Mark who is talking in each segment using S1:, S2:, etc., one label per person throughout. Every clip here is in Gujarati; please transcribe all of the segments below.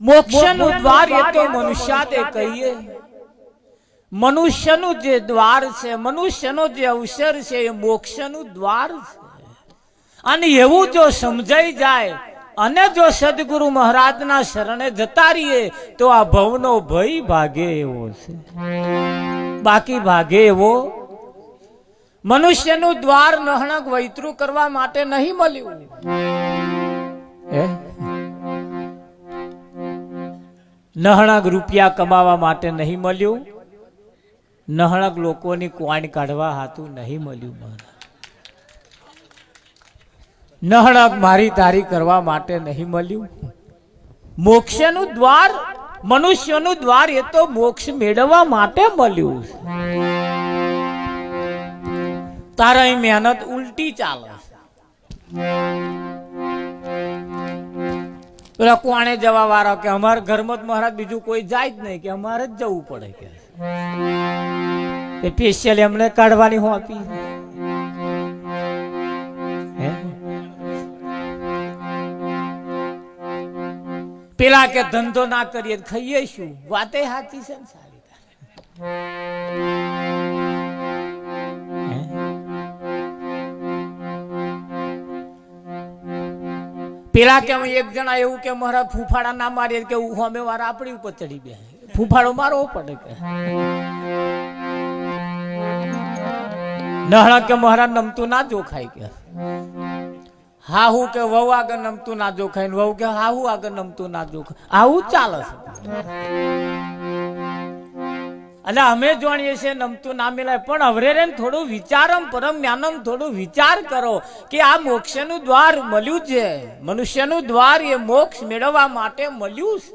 S1: મોક્ષનું દ્વાર એ તો મનુષ્યાતે કહીએ. મનુષ્યનું જે દ્વાર છે, મનુષ્યનો જે અવસર છે એ મોક્ષનું દ્વાર છે. અને એવું જો સમજાઈ જાય અને જો સદગુરુ મહારાજના શરણે જતા રહીએ તો આ ભવનો ભય ભાગે એવો છે. બાકી ભાગે એવો મનુષ્યનું દ્વાર નહણક વૈતરું કરવા માટે નહીં મળ્યું. નહણક રૂપિયા કમાવા માટે નહીં મળ્યું. નહણક લોકોની કોણ કાઢવા હાતું નહીં મળ્યું. નહણક મારી તારી કરવા માટે નહીં મળ્યું. મોક્ષનું દ્વાર, મનુષ્યનું દ્વાર એ તો મોક્ષ મેળવવા માટે મળ્યું. તારી મહેનત ઉલટી ચાલે. પેલા કોણે જવા વાળા કે અમારા ઘરમાં જ મહારાજ બીજું કોઈ જાય જ નહીં, કે અમારે જ જવું પડે કે સ્પેશિયલ એમને કાઢવાની હું આપી. પેલા કે ધંધો ના કરીએ ખાઈએ શું? વાતે સાચી છે ને સારી. પેલા કે એક જણા એવું કે મારા ફૂફાડા ના મારીએ કે અમે વાળા આપણી ઉપર ચડી બે ફૂફાડો મારવો પડે કે નહણા કે મારા નમતું ના જોખાય કે હા હું કે વહુ આગળ નમતું ના જોખાય ને વહુ કે હા હું આગળ નમતું ના જોખાય. આવું ચાલે છે. અને અમે જાણીએ છીએ નમતું ના મિલાય, પણ હવે રે થોડું વિચારમ પરમ જ્ઞાનમ થોડું વિચાર કરો કે આ મોક્ષનું દ્વાર મળ્યું છે. મનુષ્યનું દ્વાર એ મોક્ષ મેળવવા માટે મળ્યું છે.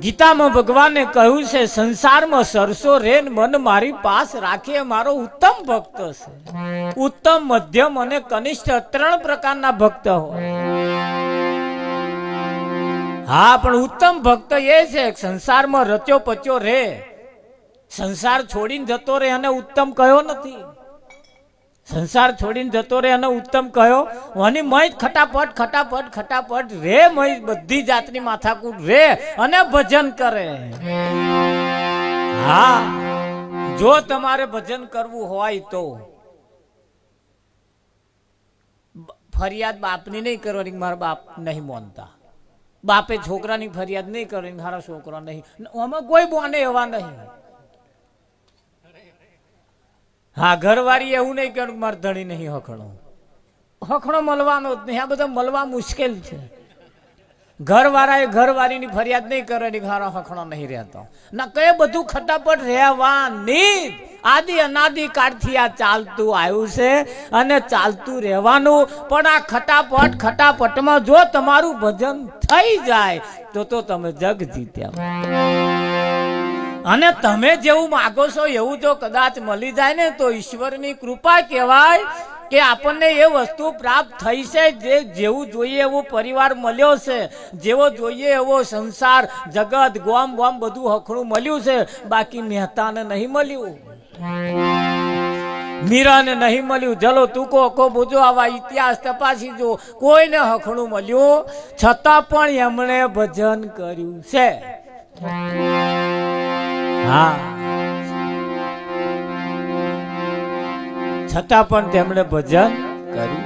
S1: ગીતામાં ભગવાને કહ્યું છે સંસારમાં સરસો રે મન મારી પાસ રાખે મારો ઉત્તમ ભક્ત છે. ઉત્તમ, મધ્યમ અને કનિષ્ઠ 3 પ્રકારના ભક્ત હોય. હા, પણ ઉત્તમ ભક્ત એ છે સંસારમાં રચ્યો પચ્યો રે, સંસાર છોડીને જતો રે અને ઉત્તમ કયો નથી. સંસાર છોડીને જતો રે અને ઉત્તમ કયો અને મય ખટાપટ ખટાપટ ખટાપટ રે, મય બધી જાતની માથાકૂટ રે અને ભજન કરે. હા, જો તમારે ભજન કરવું હોય તો ફરિયાદ બાપની નહીં કરવાની, મારા બાપ નહીં માનતા. બાપે છોકરાની ફરિયાદ નહીં કરવાની, મારા છોકરા નહીં. આમાં કોઈ બોને એવા નહીં. હા, ઘરવાળી એવું નહીં કે મારે ધણી નહીં હખણો. હખણો મળવાનો જ નહીં. આ બધા મળવા મુશ્કેલ છે. ઘરવાળાએ ઘરવાળીની ફરિયાદ નહીં કરવાની, મારા હખણો નહીં રહેતો ના. કઈ બધું ખટાપટ રહેવાની આદિ અનાદિ કાળથી આ ચાલતું આવ્યું છે અને ચાલતું રહેવાનું. પણ આ ખટાપટ ખટાપટમાં જો તમારું ભજન થઈ જાય તો તમે જગ જીત્યા. અને તમે જેવું માગો છો એવું જો કદાચ મળી જાય ને તો ઈશ્વરની કૃપા કહેવાય કે આપણને એ વસ્તુ પ્રાપ્ત થઈ છે. જે જેવું જોઈએ એવો પરિવાર મળ્યો છે, જેવો જોઈએ એવો સંસાર જગત ગોમ ગોમ બધું હખણું મળ્યું છે. બાકી મહેતાને નહીં મળ્યું, મીરાને નહીં મળ્યું. જલો ટૂંકો કો બોજો આવા ઇતિહાસ તપાસી જો, કોઈને હખણું મળ્યું છતાં પણ એમણે ભજન કર્યું છે. હા, છતાં પણ તેમણે ભજન કર્યું.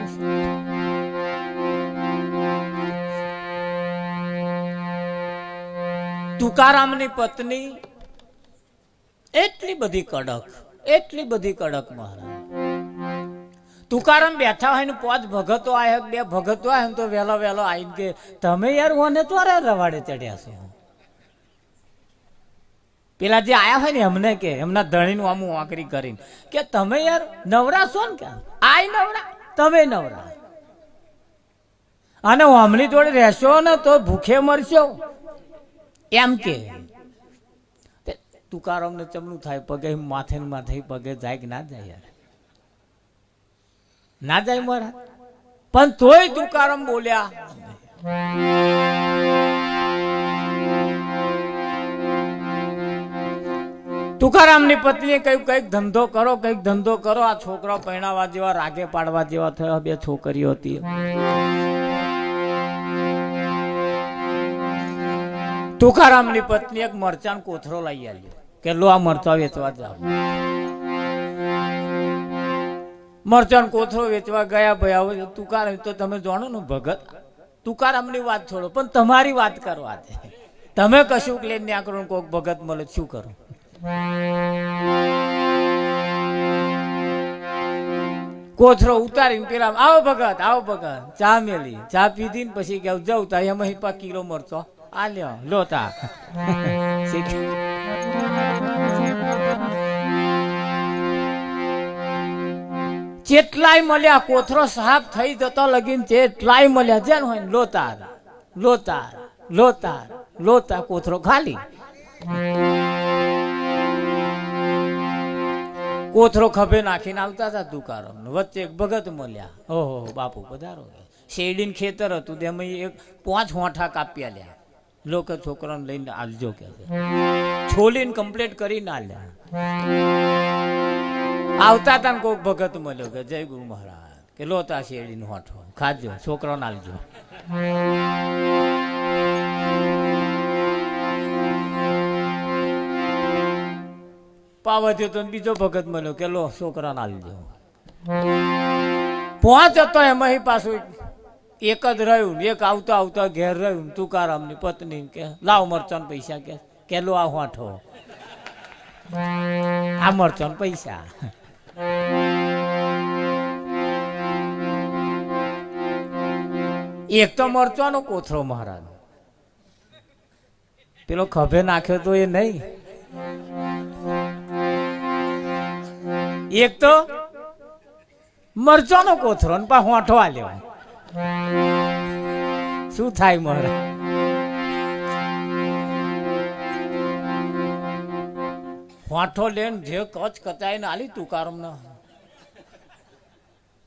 S1: તુકારામની પત્ની એટલી બધી કડક, એટલી બધી કડક મહારાજ. તુકારામ બેઠા હોય ને 5 ભગતો આયા, 2 ભગતો આયા તો વહેલો વહેલો આવીને કે તમે યાર મને તો રવાડે ચડ્યા છો. પેલા જે આયા હોય ને એમને કે એમના ધણીનું આમ વાંકરી કરીને કે તમે યાર નવરા છો ને? કે આય નવરા, તમે નવરા, અને હમણી જોડે રહેશો ને તો ભૂખે મરશો એમ કે. તુકારામ ને ચમનું થાય, પગે માથે ને માથે પગે જાય કે ના જાય? યાર ના જાય મારા. પણ તોય તુકારામ બોલ્યા. તુકારામની પત્નીએ કહ્યું કઈક ધંધો કરો, કઈક ધંધો કરો. આ છોકરા પરણાવા જેવા રાગે પાડવા જેવા થયા. 2 છોકરીઓ હતી. તુકારામની પત્ની એક મરચાં કોથરો લઈ આવ્યો કે લો આ મરચા વેચવા જાવ. મરચાં કોથરો વેચવા ગયા ભાઈ. હવે તુકારામ તો તમે જાણો ને ભગત, તુકારામની વાત છોડો, પણ તમારી વાત કરવા છે. તમે કશું લઈને ત્યાં કરો, કોઈક ભગત મળે શું કરો? કોથરો ઉતારીને પેલા આવો ભગત, આવો ભગત, ચા મેલી. ચા પીધી ને પછી કે જવું તા એમાં 5 કિલો મરચો આ લ્યો લો તા. જેટલાય મળ્યા કોથરો સાફ થઈ જતો લગીન જેટલાય મળ્યા જેન હોય લોતાર લોતાર લોતાર લોતા કોથરો ખાલી. કોથરો ખભે નાખીને આવતા હતા તુકારામ. વચ્ચે એક ભગત મળ્યા. ઓહો બાપુ પધારો. શેરડીન ખેતર હતું તેમાં એક 5 હોઠા કાપ્યા લ્યા. લોકો છોકરાને લઈને આલજો કે છોલીને કમ્પ્લીટ કરીને આલ્યા. આવતા હતા ને કોઈ ભગત મળ્યો કે જય ગુરુ મહારાજ કે લોતા શેરડીનો હોઠો ખાજો, છોકરાને આલજો. પાવત્યો તો બીજો ભગત મળ્યો કે લો છોકરાને આલજો. 5 હતો એમાં પાછું એક જ રહ્યું. એક આવતા આવતા ઘેર રહ્યું. તુકારામની પત્ની કે લાવ મરચાં પૈસા કે લો આ હોઠો, આ મરચાં પૈસા. એક તો મરચાંનો કોથરો મહારાજ, પેલો ખભે નાખ્યો તો એ નહીં. એક તો મરચાંનો કોથરો ને પા હોઠો આલ્યો. શું થાય મહારાજ? હોઠો લેન જે કચ કચાઈને આલી તુકારામ ના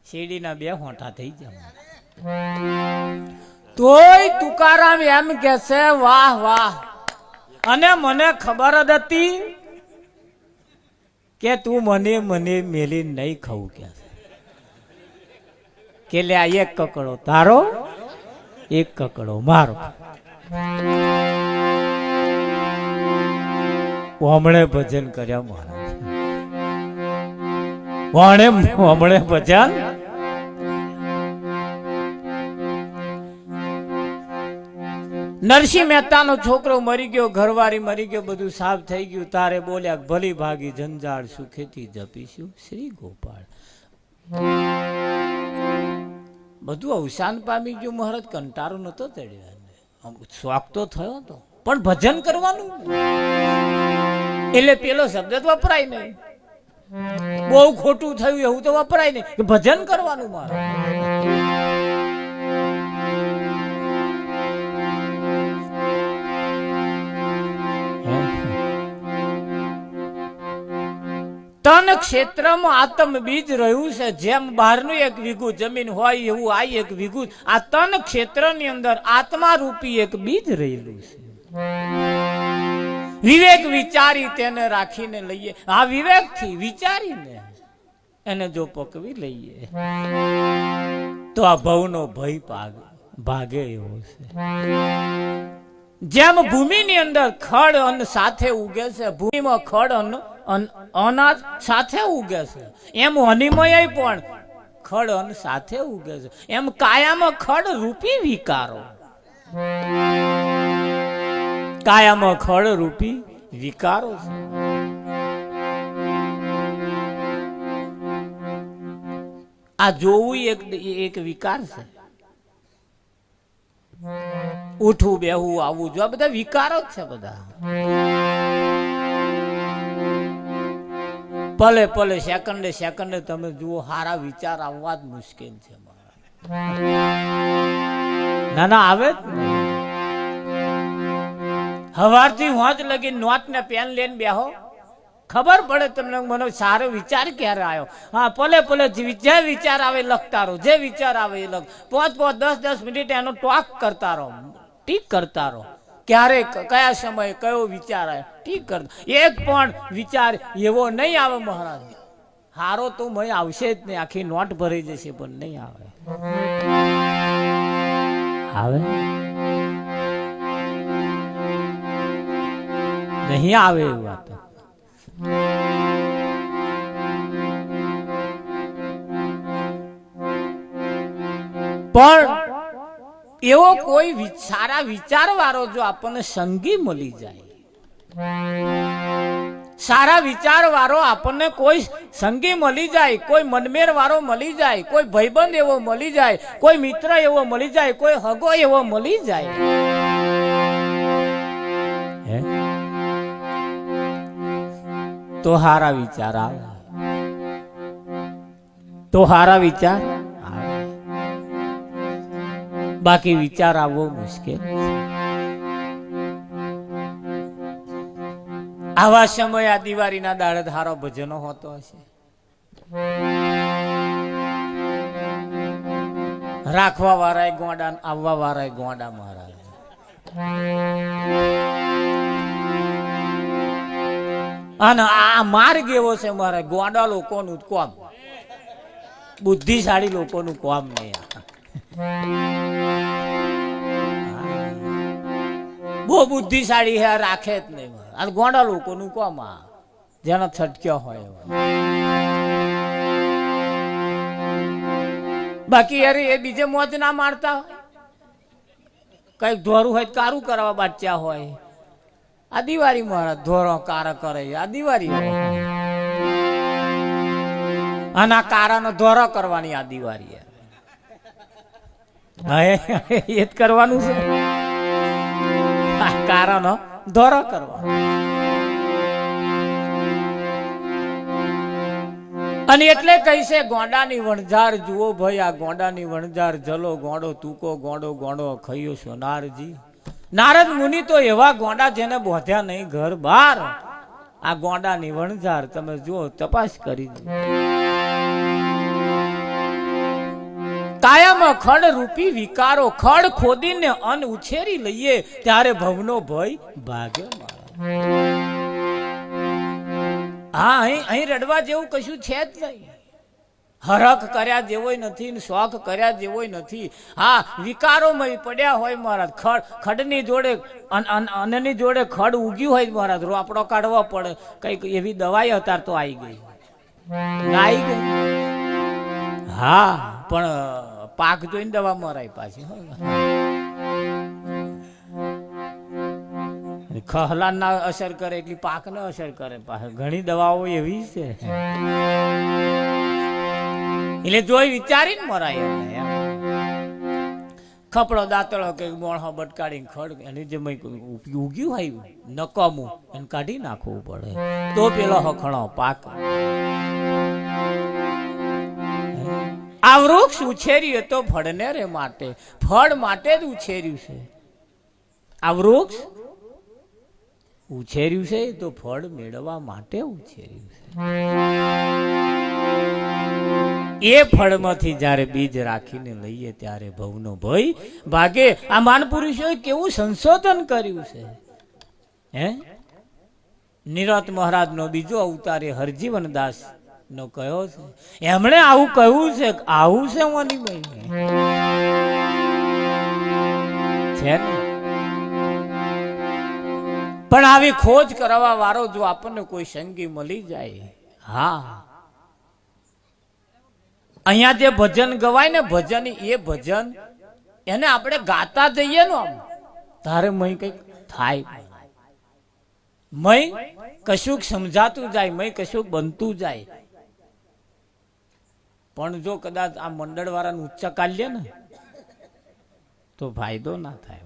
S1: શેરડીના 2 હોઠા થઈ ગયા. તોય તુકારામ એમ કે છે વાહ વાહ, અને મને ખબર જ હતી કે તું મને મેલી નહીં ખાવું કે લે આ 1 કકડો તારો 1 કકડો મારો. હમણે ભજન કર્યા મહારાજ, હમણે ભજન. નરસિંહ મહેતાનો છોકરો મરી ગયો, ઘરવાળી મરી ગયો, બધું સાફ થઈ ગયું. તારે બોલ્યા ભલી ભાગી જંજાળ સુખેથી જપીશું શ્રી ગોપાળ. બધું અવસાન પામી ગયું મહારાજ. કંટાળો નતો ચડ્યો, શોખ તો થયો હતો પણ ભજન કરવાનું એટલે પેલો શબ્દ જ વપરાય નહીં. બહુ ખોટું થયું એવું તો વપરાય નહીં કે ભજન કરવાનું મારે. તન ક્ષેત્રમાં આત્મ બીજ રહ્યું છે. જેમ બહારનું 1 વીઘું જમીન હોય એવું આ 1 વીઘું આ તન ક્ષેત્રની અંદર આત્મા રૂપી 1 બીજ રહેલું છે. વિવેક વિચારી તેને રાખીને લઈએ. આ વિવેક થી વિચારીને એને જો પકવી લઈએ તો આ ભવનો ભય ભાગે એવો છે. જેમ ભૂમિની અંદર ખડ અન્ન સાથે ઉગે છે, ભૂમિમાં ખડ અનાજ સાથે ઉગે છે, એમ હનીમય પણ ખડ અન્ન સાથે ઉગે છે. એમ કાયામાં ખડ રૂપી વિકારો, કાયામાં ખડ રૂપી વિકારો છે. આ જોવું એક વિકાર છે. ઉઠવું બેહવું આવવું જો આ બધા વિકારો જ છે બધા. પલે પલે સેકન્ડે તમે જુઓ સારા વિચાર આવવા જ મુશ્કેલ છે. ના ના આવે જ નહીં. હવારથી હોજ લગી નોટ ને પેન લઈને બેહો, ખબર પડે તમને મને સારો વિચાર ક્યારે આવ્યો. હા પલે પલે જે વિચાર આવે લખતા રહો, જે વિચાર આવે એ લખ. 5-5 10 મિનિટ એનો ટોક કરતા રહો, ટીક કરતા રહો. ક્યારે કયા સમયે કયો વિચાર આવે ઠીક કર. એક પણ વિચાર એવો નહીં આવે મહારાજ. હારો તો મય આવશે જ નહીં, આખી નોટ ભરાઈ જશે પણ નહીં આવે. આવે નહીં આવે એ વાત. પણ એવો કોઈ સારા વિચાર વાળો જો આપણને સંગી મળી જાય, સારા વિચાર વાળો આપણને કોઈ સંગી મળી જાય, કોઈ મનમેર વાળો મળી જાય, કોઈ ભાઈબંધ એવો મળી જાય, કોઈ મિત્ર એવો મળી જાય, કોઈ હગો એવો મળી જાય, તો હારા વિચાર આવે, તો હારા વિચાર આવે. બાકી વિચાર આવવો મુશ્કેલ. આવા સમય આ દિવાળીના દાડે ધારો ભજનો હોતો હશે, રાખવા વાળા ગોંડા, આવવા વાળા ગોંડા મહારાજ. અને આ માર્ગ એવો છે મારા ગોંડા લોકોનું કોમ, બુદ્ધિશાળી લોકોનું કોમ નહીં. બહુ બુદ્ધિશાળી હે, રાખે જ નહીં. આ ગોંડા લોકોનું કોમ, આ જેનો છટક્યો હોય. બાકી યાર એ બીજે મોજ ના મારતા હોય, કઈક ધોરું હોય કારું કરવા બાચ્યા હોય. આ દિવાળી મહારાજ ધોરો કાર કરે, આ દિવાળી અને આ કારાનો ધોરો કરવાની આ દિવાળી. એ જ કરવાનું છે, કારાનો ધોરો કરવા. અને એટલે કહી છે ગોંડાની વણઝાર જુઓ ભાઈ, આ ગોંડાની વણઝાર જલો ગોંડો તૂકો ગોંડો ગોંડો ખૈયો સોનારજી. નારદ મુનિ તો એવા ગોંડા જેને બોધ્યા નહીં ઘર બાર. આ ગોંડાની વણઝાર તમે જુઓ, તપાસ કરી દો. કાયામાં ખડ રૂપી વિકારો, ખડ ખોદીને અન્ન ઉછેરી લઈએ ત્યારે ભવનો ભય ભાગે. હા, અહીં રડવા જેવું કશું છે જ નહીં. હરખ કર્યા જેવોય નથી, શોખ કર્યા જેવોય નથી. હા, વિકારોમાં પડ્યા હોય મહારાજ. ખડની જોડે અન્નની જોડે ખડ ઉગ્યું હોય મહારાજ, રોપડો કાઢવો પડે. કઈક એવી દવાઈ અત્યારે તો આવી ગઈ, આવી ગઈ. હા, પણ પાક જોઈને દવા મરાય પાછી. ખહલા ના અસર કરે એટલી પાક ને અસર કરે. ઘણી દવાઓ એવી છે, એટલે જોઈ વિચારીને મરાય. ખપડો દાંતળો કે મોણો બટકાડીને ખડ એની જે ઉગ્યું હોય નકામું એને કાઢી નાખવું પડે, તો પેલો હખણો પાક. આ વૃક્ષ ઉછેર્યું તો ફળને રે માટે, ફળ માટે જ ઉછેર્યું છે. આ વૃક્ષ ઉછેર્યું છે તો ફળ મેળવવા માટે ઉછેર્યું છે. એ ફળમાંથી જયારે બીજ રાખીને લઈએ ત્યારે ભવનો ભય ભાગે. આ માનપુરુષોએ કેવું સંશોધન કર્યું છે. હે, નિરત મહારાજ નો બીજો અવતાર હરજીવન દાસ નો કયો છે. એમણે આવું કહ્યું છે, આવું છે મોનીભાઈ છે ને. પણ આવી ખોજ કરવા વાળો જો આપણને કોઈ સંગી મળી જાય, હા, અહીંયા જે ભજન ગવાય ને ભજન, એ ભજન એને આપણે ગાતા જઈએ ને, આમ તારે મય કઈક થાય, મય કશુંક સમજાતું જાય, મય કશુંક બનતું જાય. પણ જો કદાચ આ મંડળ વાળાને ઉચ્ચ કાઢીએ ને તો ફાયદો ના થાય.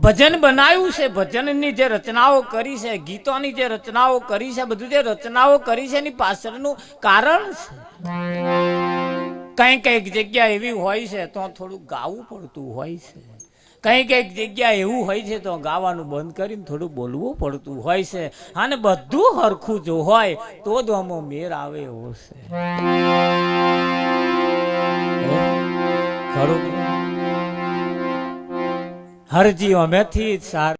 S1: ભજન બનાવ્યું છે, ભજનની જે રચનાઓ કરી છે, ગીતોની જે રચનાઓ કરી છે, બધું જે રચનાઓ કરી છે એની પાછળનું કારણ છે. કઈક જગ્યા એવી હોય છે તો થોડું ગાવું પડતું હોય છે, કઈક જગ્યા એવું હોય છે તો ગાવાનું બંધ કરીને થોડું બોલવું પડતું હોય છે. અને બધું હરખું જો હોય તો જ આમાં મેર આવે એવો છે. ખરું હરજી અમેથી સાર